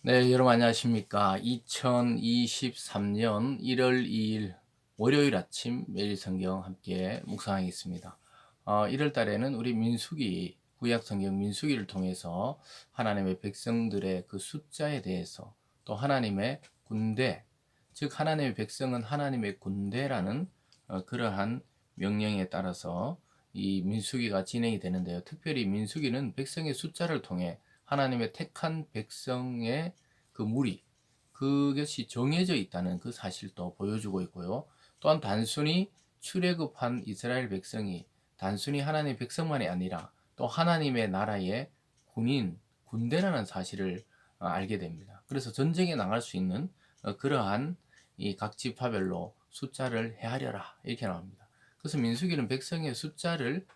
네, 여러분 안녕하십니까? 2023년 1월 2일 월요일 아침 매일 성경 함께 묵상하겠습니다. 1월 달에는 우리 민수기, 구약 성경 민수기를 통해서 하나님의 백성들의 그 숫자에 대해서 또 하나님의 군대, 즉 하나님의 백성은 하나님의 군대라는 그러한 명령에 따라서 이 민수기가 진행이 되는데요. 특별히 민수기는 백성의 숫자를 통해 하나님의 택한 백성의 그 무리, 그것이 정해져 있다는 그 사실도 보여주고 있고요. 또한 단순히 출애굽한 이스라엘 백성이 단순히 하나님의 백성만이 아니라 또 하나님의 나라의 군인, 군대라는 사실을 알게 됩니다. 그래서 전쟁에 나갈 수 있는 그러한 이 각 지파별로 숫자를 헤아려라 이렇게 나옵니다. 그래서 민수기는 백성의 숫자를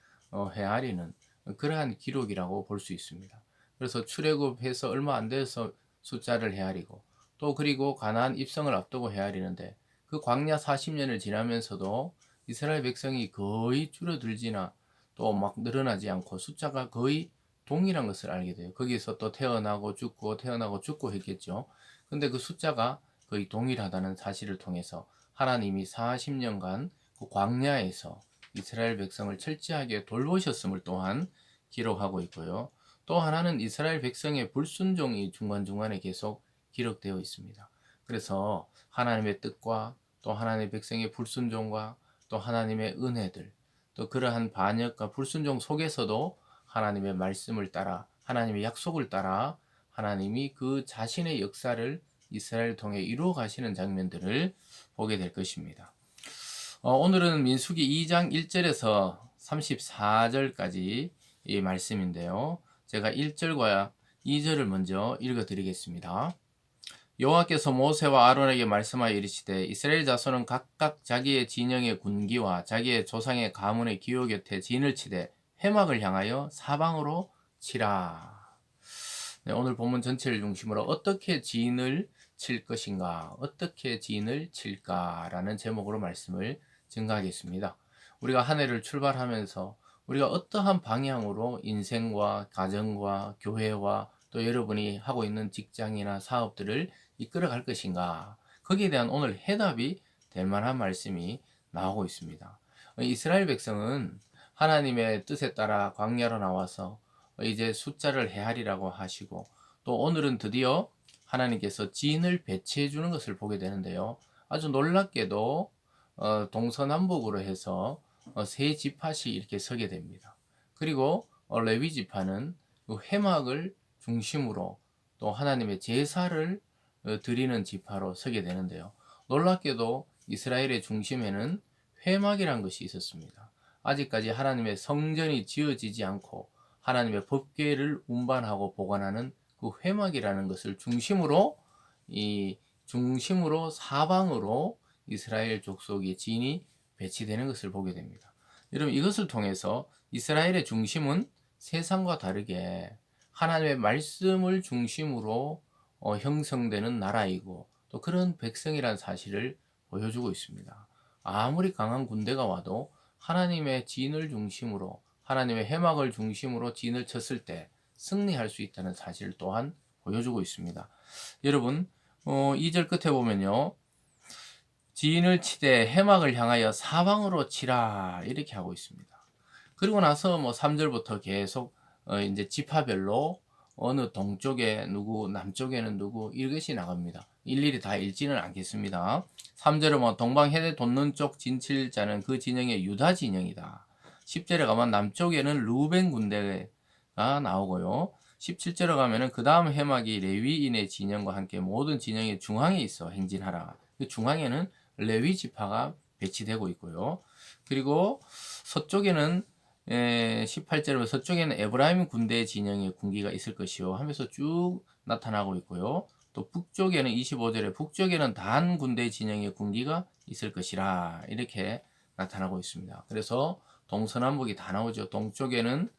헤아리는 그러한 기록이라고 볼 수 있습니다. 그래서 출애굽해서 얼마 안 돼서 숫자를 헤아리고 또 그리고 가나안 입성을 앞두고 헤아리는데 그 광야 40년을 지나면서도 이스라엘 백성이 거의 줄어들지나 또 막 늘어나지 않고 숫자가 거의 동일한 것을 알게 돼요. 거기서 또 태어나고 죽고 했겠죠. 근데 그 숫자가 거의 동일하다는 사실을 통해서 하나님이 40년간 그 광야에서 이스라엘 백성을 철저하게 돌보셨음을 또한 기록하고 있고요. 또 하나는 이스라엘 백성의 불순종이 중간중간에 계속 기록되어 있습니다. 그래서 하나님의 뜻과 또 하나님의 백성의 불순종과 또 하나님의 은혜들, 또 그러한 반역과 불순종 속에서도 하나님의 말씀을 따라 하나님의 약속을 따라 하나님이 그 자신의 역사를 이스라엘을 통해 이루어 가시는 장면들을 보게 될 것입니다. 오늘은 민수기 2장 1절에서 34절까지 이 말씀인데요. 제가 1절과 2절을 먼저 읽어 드리겠습니다. 여호와께서 모세와 아론에게 말씀하여 이르시되 이스라엘 자손은 각각 자기의 진영의 군기와 자기의 조상의 가문의 기호 곁에 진을 치되 회막을 향하여 사방으로 치라. 네, 오늘 본문 전체를 중심으로 어떻게 진을 칠 것인가, 어떻게 진을 칠까라는 제목으로 말씀을 증가하겠습니다. 우리가 한 해를 출발하면서 우리가 어떠한 방향으로 인생과 가정과 교회와 또 여러분이 하고 있는 직장이나 사업들을 이끌어 갈 것인가, 거기에 대한 오늘 해답이 될 만한 말씀이 나오고 있습니다. 이스라엘 백성은 하나님의 뜻에 따라 광야로 나와서 이제 숫자를 헤아리라고 하시고 또 오늘은 드디어 하나님께서 진을 배치해 주는 것을 보게 되는데요. 아주 놀랍게도 동서남북으로 해서 세 지파씩 이렇게 서게 됩니다. 그리고 레위 지파는 그 회막을 중심으로 또 하나님의 제사를 드리는 지파로 서게 되는데요. 놀랍게도 이스라엘의 중심에는 회막이란 것이 있었습니다. 아직까지 하나님의 성전이 지어지지 않고 하나님의 법궤를 운반하고 보관하는 그 회막이라는 것을 중심으로 사방으로 이스라엘 족속의 진이 배치되는 것을 보게 됩니다. 여러분, 이것을 통해서 이스라엘의 중심은 세상과 다르게 하나님의 말씀을 중심으로 형성되는 나라이고 또 그런 백성이라는 사실을 보여주고 있습니다. 아무리 강한 군대가 와도 하나님의 진을 중심으로 하나님의 해막을 중심으로 진을 쳤을 때 승리할 수 있다는 사실 또한 보여주고 있습니다. 여러분, 2절 끝에 보면요. 진을 치되 해막을 향하여 사방으로 치라 이렇게 하고 있습니다. 그리고 나서 뭐 3절부터 계속 이제 지파별로 어느 동쪽에 누구, 남쪽에는 누구 이것이 나갑니다. 일일이 다 읽지는 않겠습니다. 3절은 뭐 동방해대 돋는 쪽 진칠 자는 그 진영의 유다 진영이다. 10절에 가면 남쪽에는 루벤 군대가 나오고요. 17절에 가면은 그 다음 해막이 레위인의 진영과 함께 모든 진영의 중앙에 있어 행진하라. 그 중앙에는 레위 지파가 배치되고 있고요. 그리고 서쪽에는 18절에 서쪽에는 에브라임 군대 진영의 군기가 있을 것이요 하면서 쭉 나타나고 있고요. 또 북쪽에는 25절에 북쪽에는 단 군대 진영의 군기가 있을 것이라 이렇게 나타나고 있습니다. 그래서 동서남북이 다 나오죠. 동쪽에는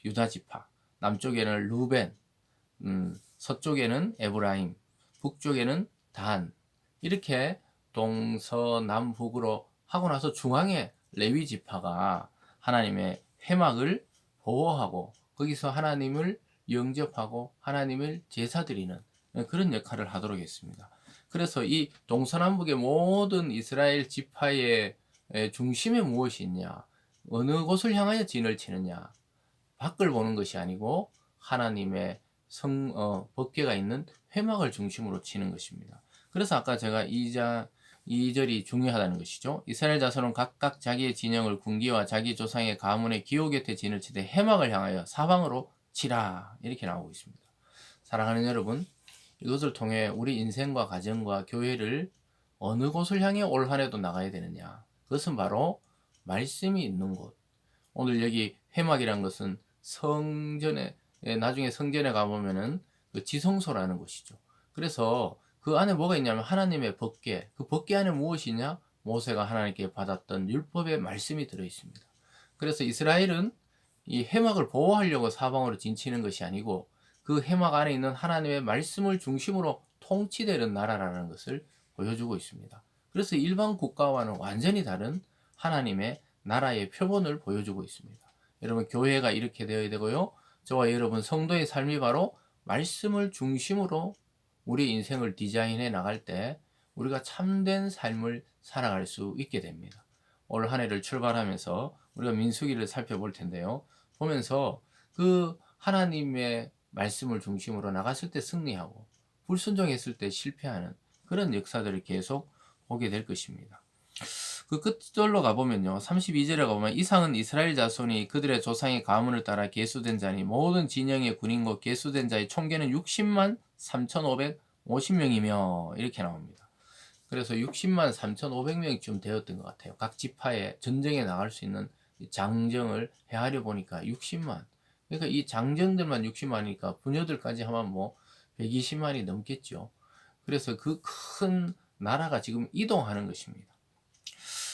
유다 지파, 남쪽에는 루벤, 서쪽에는 에브라임, 북쪽에는 단 이렇게 동서남북으로 하고 나서 중앙에 레위 지파가 하나님의 회막을 보호하고 거기서 하나님을 영접하고 하나님을 제사드리는 그런 역할을 하도록 했습니다. 그래서 이 동서남북의 모든 이스라엘 지파의 중심에 무엇이 있냐, 어느 곳을 향하여 진을 치느냐, 밖을 보는 것이 아니고 하나님의 법궤가 있는 회막을 중심으로 치는 것입니다. 그래서 아까 제가 2절이 중요하다는 것이죠. 이스라엘 자손은 각각 자기의 진영을 군기와 자기 조상의 가문의 기호 곁에 진을 치되 회막을 향하여 사방으로 치라, 이렇게 나오고 있습니다. 사랑하는 여러분, 이것을 통해 우리 인생과 가정과 교회를 어느 곳을 향해 올 한해도 나가야 되느냐, 그것은 바로 말씀이 있는 곳. 오늘 여기 회막이란 것은 성전에, 나중에 성전에 가보면은 그 지성소라는 곳이죠. 그래서 그 안에 뭐가 있냐면 하나님의 법궤, 그 법궤 안에 무엇이냐? 모세가 하나님께 받았던 율법의 말씀이 들어 있습니다. 그래서 이스라엘은 이 회막을 보호하려고 사방으로 진치는 것이 아니고 그 회막 안에 있는 하나님의 말씀을 중심으로 통치되는 나라라는 것을 보여주고 있습니다. 그래서 일반 국가와는 완전히 다른 하나님의 나라의 표본을 보여주고 있습니다. 여러분, 교회가 이렇게 되어야 되고요. 저와 여러분 성도의 삶이 바로 말씀을 중심으로 우리 인생을 디자인해 나갈 때 우리가 참된 삶을 살아갈 수 있게 됩니다. 올 한 해를 출발하면서 우리가 민수기를 살펴볼 텐데요. 보면서 그 하나님의 말씀을 중심으로 나갔을 때 승리하고 불순종했을 때 실패하는 그런 역사들을 계속 보게 될 것입니다. 그 끝절로 가보면요. 32절에 가보면 이상은 이스라엘 자손이 그들의 조상의 가문을 따라 계수된 자니 모든 진영의 군인과 계수된 자의 총계는 60만 3,550명이며 이렇게 나옵니다. 그래서 60만 3,500명쯤 되었던 것 같아요. 각 지파에 전쟁에 나갈 수 있는 장정을 헤아려 보니까 60만. 그러니까 이 장정들만 60만이니까 부녀들까지 하면 뭐 120만이 넘겠죠. 그래서 그 큰 나라가 지금 이동하는 것입니다.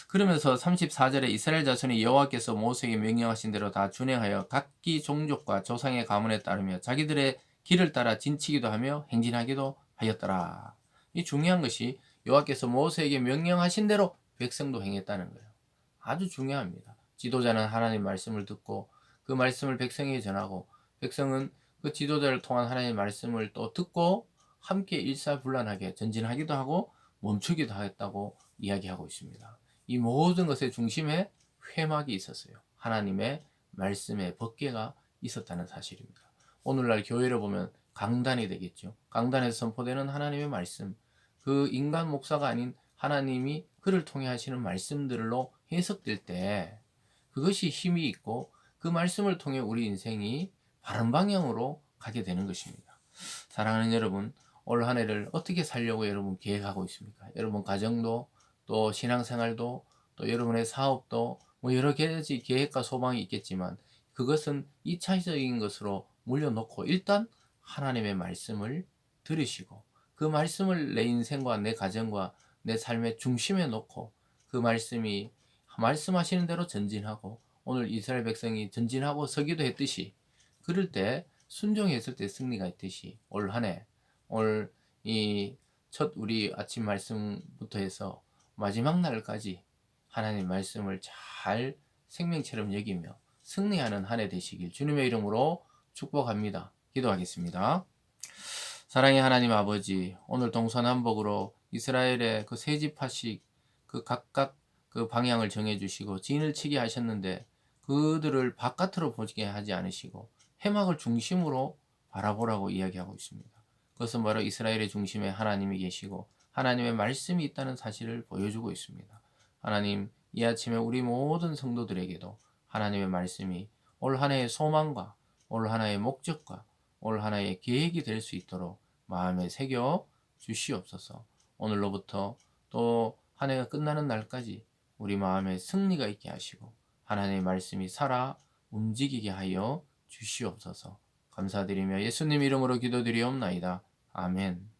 그러면서 34절에 이스라엘 자손이 여호와께서 모세에게 명령하신 대로 다 준행하여 각기 종족과 조상의 가문에 따르며 자기들의 길을 따라 진치기도 하며 행진하기도 하였더라. 이 중요한 것이 여호와께서 모세에게 명령하신 대로 백성도 행했다는 거예요. 아주 중요합니다. 지도자는 하나님 말씀을 듣고 그 말씀을 백성에게 전하고 백성은 그 지도자를 통한 하나님의 말씀을 또 듣고 함께 일사불란하게 전진하기도 하고 멈추기도 하였다고 이야기하고 있습니다. 이 모든 것의 중심에 회막이 있었어요. 하나님의 말씀의 법궤가 있었다는 사실입니다. 오늘날 교회를 보면 강단이 되겠죠. 강단에서 선포되는 하나님의 말씀, 그 인간 목사가 아닌 하나님이 그를 통해 하시는 말씀들로 해석될 때 그것이 힘이 있고 그 말씀을 통해 우리 인생이 바른 방향으로 가게 되는 것입니다. 사랑하는 여러분, 올 한 해를 어떻게 살려고 여러분 계획하고 있습니까? 여러분 가정도 또 신앙생활도 또 여러분의 사업도 뭐 여러 가지 계획과 소망이 있겠지만 그것은 2차적인 것으로 물려놓고 일단 하나님의 말씀을 들으시고 그 말씀을 내 인생과 내 가정과 내 삶의 중심에 놓고 그 말씀이 말씀하시는 대로 전진하고 오늘 이스라엘 백성이 전진하고 서기도 했듯이 그럴 때 순종했을 때 승리가 있듯이 올 한 해 올 이 첫 우리 아침 말씀부터 해서 마지막 날까지 하나님 말씀을 잘 생명처럼 여기며 승리하는 한 해 되시길 주님의 이름으로 축복합니다. 기도하겠습니다. 사랑의 하나님 아버지, 오늘 동서남북으로 이스라엘의 그 세 지파씩 그 각각 그 방향을 정해 주시고 진을 치게 하셨는데 그들을 바깥으로 보게 하지 않으시고 회막을 중심으로 바라보라고 이야기하고 있습니다. 그것은 바로 이스라엘의 중심에 하나님이 계시고 하나님의 말씀이 있다는 사실을 보여주고 있습니다. 하나님, 이 아침에 우리 모든 성도들에게도 하나님의 말씀이 올 한 해의 소망과 올 한 해의 목적과 올 한 해의 계획이 될 수 있도록 마음에 새겨 주시옵소서. 오늘로부터 또 한 해가 끝나는 날까지 우리 마음에 승리가 있게 하시고 하나님의 말씀이 살아 움직이게 하여 주시옵소서. 감사드리며 예수님 이름으로 기도드리옵나이다. 아멘.